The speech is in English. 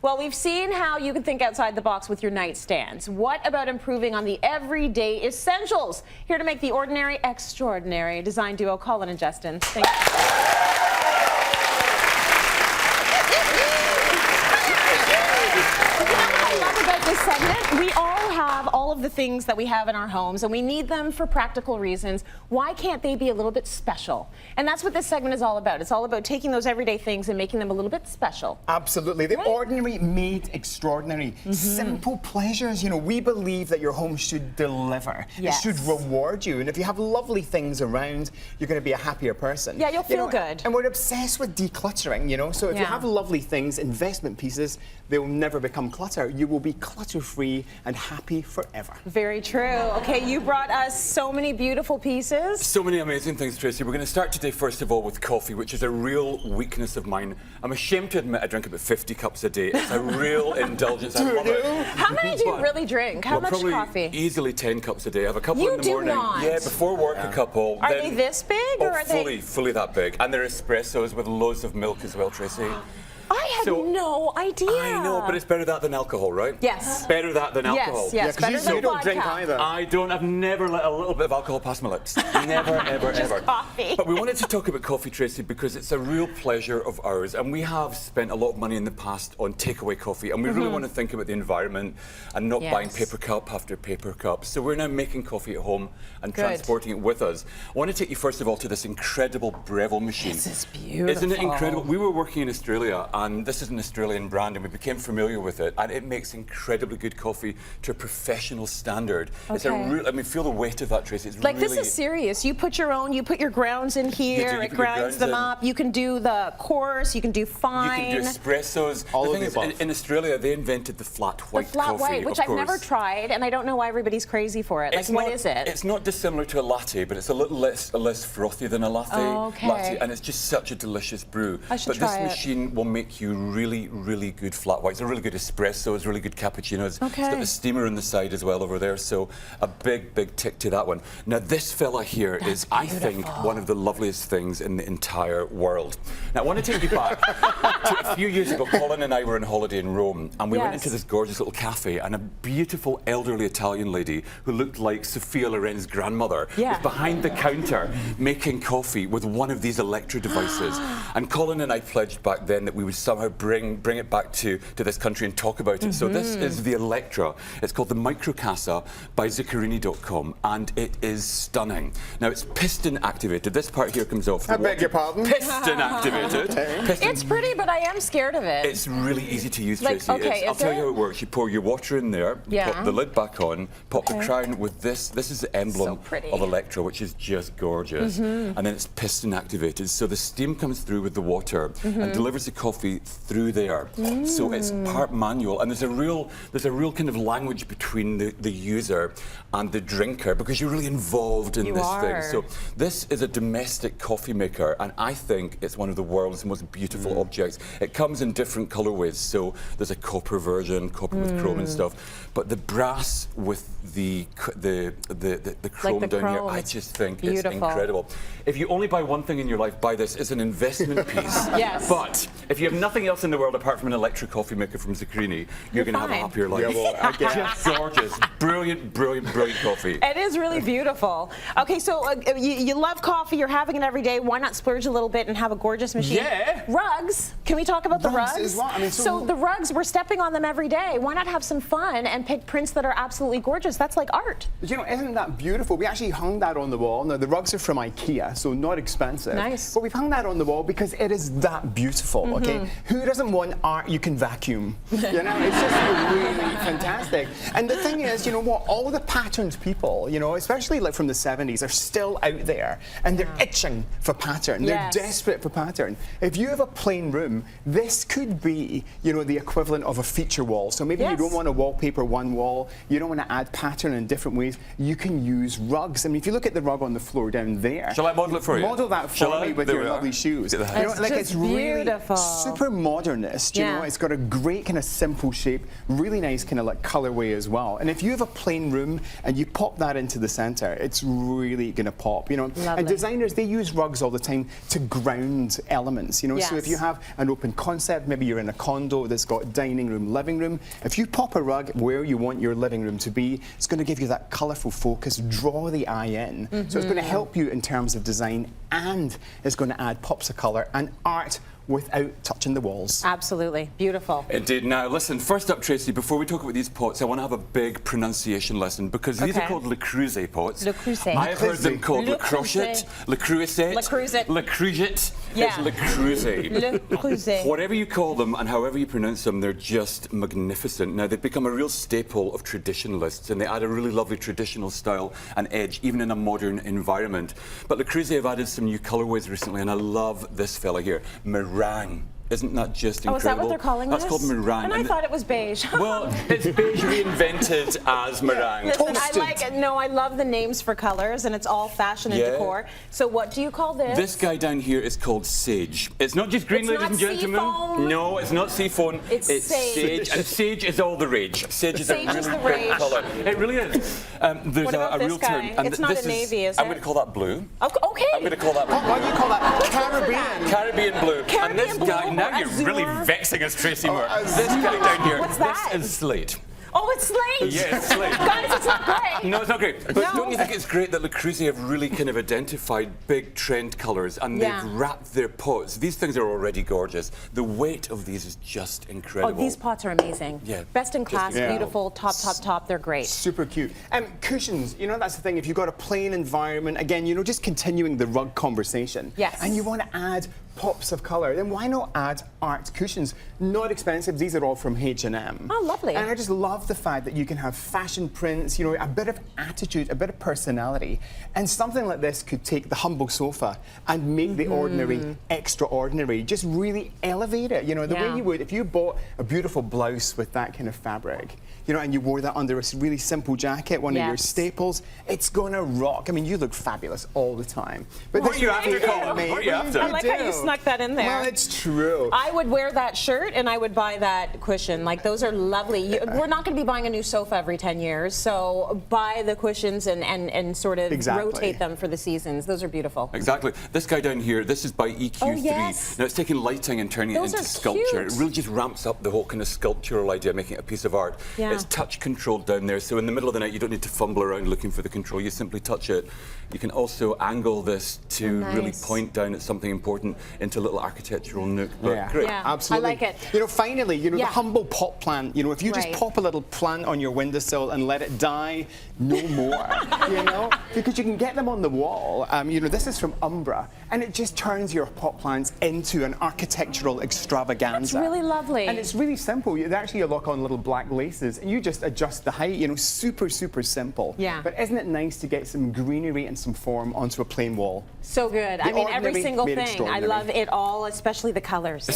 Well, we've seen how you can think outside the box with your nightstands. What about improving on the everyday essentials? Here to make the ordinary extraordinary, design duo Colin and Justin. Thank you. This segment, we all have all of the things that we have in our homes and we need them for practical reasons. Why can't they be a little bit special? And that's what this segment is all about. It's all about taking those everyday things and making them a little bit special. Absolutely. The ordinary made extraordinary. Simple pleasures. You know, we believe that your home should deliver. Yes. It should reward you. And if you have lovely things around, you're going to be a happier person. Yeah, you'll feel good. And we're obsessed with decluttering, you know. So if you have lovely things, investment pieces, they'll never become clutter. You will be clutter-free and happy forever. Very true. Okay, you brought us so many beautiful pieces. So many amazing things, Tracy. We're going to start today, first of all, with coffee, which is a real weakness of mine. I'm ashamed to admit I drink about 50 cups a day. It's a real indulgence. I love it. How many do you really drink? How much probably coffee? Easily 10 cups a day. I have a couple in the morning. Not. Yeah, before work a couple. Are they this big or are they? Fully that big. And they're espressos with loads of milk as well, Tracy. I had no idea. I know, but it's better that than alcohol, right? Yes. Better that than alcohol. Yes, better than you don't vodka. drink either. I don't. I've never let a little bit of alcohol pass my lips. Never, ever, Just ever. coffee. But we wanted to talk about coffee, Tracy, because it's a real pleasure of ours, and we have spent a lot of money in the past on takeaway coffee, and we really want to think about the environment and not buying paper cup after paper cup. So we're now making coffee at home and transporting it with us. I want to take you first of all to this incredible Breville machine. This is beautiful. Isn't it incredible? We were working in Australia, and this is an Australian brand, and we became familiar with it, and it makes incredibly good coffee to a professional standard. It's a real, I mean, feel the weight of that, Tracy. It's like really, this is serious. You put your own, you put your grounds in here, it grinds them up. You can do the coarse, you can do fine. You can do espressos. All the thing of the is, above. in Australia, they invented the flat white The flat coffee, white, which of I've course. never tried, and I don't know why everybody's crazy for it. Like, what is it? It's not dissimilar to a latte, but it's a little less frothy than a latte. Latte, and it's just such a delicious brew. I should but try this machine will make you really good flat whites. They're really good espressos, really good cappuccinos. It's got the steamer on the side as well over there, so a big tick to that one. Now this fella here is, I think, one of the loveliest things in the entire world. Now I want to take you back to a few years ago. Colin and I were on holiday in Rome, and we went into this gorgeous little cafe, and a beautiful elderly Italian lady who looked like Sophia Loren's grandmother was behind the counter making coffee with one of these electro devices. And Colin and I pledged back then that we would somehow bring it back to this country and talk about it. So this is the Electra. It's called the Microcasa by Zuccherini.com, and it is stunning. Now it's piston activated. This part here comes off. I beg your pardon? Piston activated. Piston. It's pretty, but I am scared of it. It's really easy to use, Like, Tracy. okay, I'll tell you how it works. You pour your water in there, pop the lid back on, pop the crown with this. This is the emblem of Electra, which is just gorgeous. And then it's piston activated. So the steam comes through with the water and delivers the coffee through there. So it's part manual, and there's a real kind of language between the user and the drinker, because you're really involved in this thing. So this is a domestic coffee maker, and I think it's one of the world's most beautiful objects. It comes in different colorways, so there's a copper version, copper with chrome and stuff, but the brass with the chrome down here, I just think it's incredible. If you only buy one thing in your life, buy this. It's an investment piece. But if you have nothing else in the world apart from an electric coffee maker from Zuccherini, you're going to have a happier life. Just gorgeous, brilliant coffee. It is really beautiful. Okay, so you love coffee, you're having it every day. Why not splurge a little bit and have a gorgeous machine? Yeah. Rugs. Can we talk about the rugs? As well. I mean, so the rugs, we're stepping on them every day. Why not have some fun and pick prints that are absolutely gorgeous? That's like art. You know, isn't that beautiful? We actually hung that on the wall. Now, the rugs are from IKEA, so not expensive. Nice. But we've hung that on the wall because it is that beautiful, okay? Who doesn't want art you can vacuum? You know, it's just really fantastic. And the thing is, you know what, all the patterns people, you know, especially like from the 70s, are still out there, and they're itching for pattern. They're desperate for pattern. If you have a plain room, this could be, you know, the equivalent of a feature wall. So maybe you don't want to wallpaper one wall, you don't want to add pattern in different ways, you can use rugs. I mean, if you look at the rug on the floor down there. Shall I model it for you? Model that for me with your lovely shoes. You know, like it's really super modernist, you know, it's got a great kind of simple shape, really nice kind of like colorway as well. And if you have a plain room and you pop that into the center, it's really going to pop, you know. Lovely. And designers, they use rugs all the time to ground elements, you know. So if you have an open concept, maybe you're in a condo that's got dining room, living room, if you pop a rug where you want your living room to be, it's going to give you that colorful focus, draw the eye in. So it's going to help you in terms of design, and it's going to add pops of color and art without touching the walls. Absolutely. Beautiful. Indeed. Now, listen, first up, Tracy, before we talk about these pots, I want to have a big pronunciation lesson, because these are called Le Creuset pots. Le Creuset. I've heard them called Le Creuset, Le Creuset, Le Creuset. Le Creuset. Yeah. It's Le Creuset. Le Creuset. Whatever you call them and however you pronounce them, they're just magnificent. Now, they've become a real staple of traditionalists, and they add a really lovely traditional style and edge, even in a modern environment. But Le Creuset have added some new colorways recently, and I love this fella here, meringue. Isn't that just incredible? Oh, is that what they're calling That's this? called meringue. And I thought it was beige. Well, it's beige reinvented as meringue. Listen, I like it. No, I love the names for colors, and it's all fashion and decor. So what do you call this? This guy down here is called sage. It's not just green, ladies and gentlemen. Seafoam. No, it's not seafoam. It's sage. And sage is all the rage. Sage is a really great colour. It really is. There's What about a this real guy? term. It's not a navy, is it? I'm going to call that blue. Okay. I'm going to call that blue. Why do you call that? Caribbean. Caribbean blue. Caribbean and this guy, blue, now you're azure. really vexing us, Tracy Moore. This guy down here, What's that? this is slate. Oh, it's slate. Yeah, it's slate. Guys, it's not great. No, it's not great. But No. don't you think it's great that Le Creuset have really kind of identified big trend colours, and they've wrapped their pots? These things are already gorgeous. The weight of these is just incredible. Oh, these pots are amazing. Yeah. Best in class, beautiful, top. They're great. Super cute. Cushions, you know, that's the thing. If you've got a plain environment, again, you know, just continuing the rug conversation. Yes. And you want to add pops of colour, then why not add art cushions? Not expensive. These are all from H&M. Oh, lovely. And I just love the fact that you can have fashion prints, you know, a bit of attitude, a bit of personality. And something like this could take the humble sofa and make the ordinary extraordinary. Just really elevate it, you know, the way you would if you bought a beautiful blouse with that kind of fabric, you know, and you wore that under a really simple jacket, one of your staples, it's gonna rock. I mean, you look fabulous all the time. But What are you after, Colin? What are you after? I like how you snuck that in there. Well, it's true. I would wear that shirt and I would buy that cushion. Like, those are lovely. We're not going to be buying a new sofa every 10 years, so buy the cushions and sort of rotate them for the seasons. Those are beautiful. Exactly. This guy down here, this is by EQ3. Oh, yes. Now, it's taking lighting and turning it into sculpture. Cute. It really just ramps up the whole kind of sculptural idea, making it a piece of art. It's touch controlled down there, so in the middle of the night, you don't need to fumble around looking for the control. You simply touch it. You can also angle this to really point down at something important into a little architectural nook. But great. Absolutely. I like it. You know, finally, you know, the humble pot plant, you know, if you just pop a little plant on your windowsill and let it die, no more, you know, because you can get them on the wall. You know, this is from Umbra, and it just turns your pot plants into an architectural extravaganza. That's really lovely. And it's really simple. You lock on little black laces, and you just adjust the height, you know, super simple. But isn't it nice to get some greenery and some form onto a plain wall? So good. I mean, every single thing. I love it all, especially the colors.